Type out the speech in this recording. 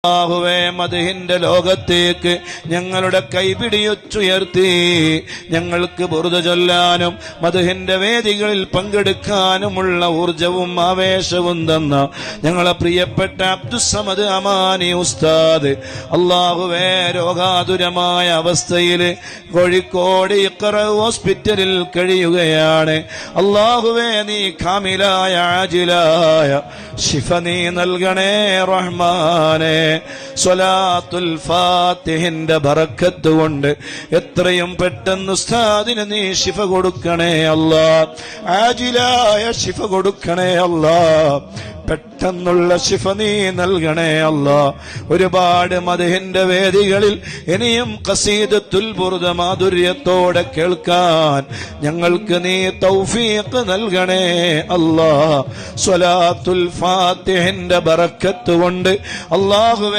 അല്ലാഹുവേ മദ്ഹിന്റെ ലോകത്തേക്ക് ഞങ്ങളുടെ കൈപിടിയുയർത്തി ഞങ്ങൾക്ക് ബുർദ ചൊല്ലാനും മദ്ഹിന്റെ വേദികളിൽ പങ്കെടുക്കാനുമുള്ള ഊർജവും ആവേശവും തന്ന ഞങ്ങളെ പ്രിയപ്പെട്ട അബ്ദുസ്സമദ് അമാനി ഉസ്താദ് അല്ലാഹുവേ രോഗാതുരമായ അവസ്ഥയിൽ കോഴിക്കോട് ഇഖ്റ ഹോസ്പിറ്റലിൽ കഴിയുകയാണ്. അല്ലാഹുവേ നീ കാമിലായ ആജിലായ ശിഫ നീ നൽകണേ റഹ്മാനേ. സ്വലാത്തുൽ ഫാത്തിഹിന്റെ ബറക്കത്ത് കൊണ്ട് എത്രയും പെട്ടെന്ന് ഉസ്താദിന് നീ ശിഫ കൊടുക്കണേ അല്ലാഹ്. ആജിലായ ശിഫ കൊടുക്കണേ അല്ലാഹ്. പെട്ടെന്നുള്ള ശിഫ നീ നൽകണേ അല്ലാഹ്. ഒരുപാട് മദ്ഹിന്റെ വേദികളിൽ ഇനിയും ഖസീദത്തുൽ ബുർദ മാധുര്യത്തോടെ കേൾക്കാൻ ഞങ്ങൾക്ക് നീ തൗഫീഖ് നൽകണേ അല്ലാഹ്. സ്വലാത്തുൽ ഫാത്തിഹിന്റെ ബറക്കത്ത് കൊണ്ട് അല്ലാഹുവേ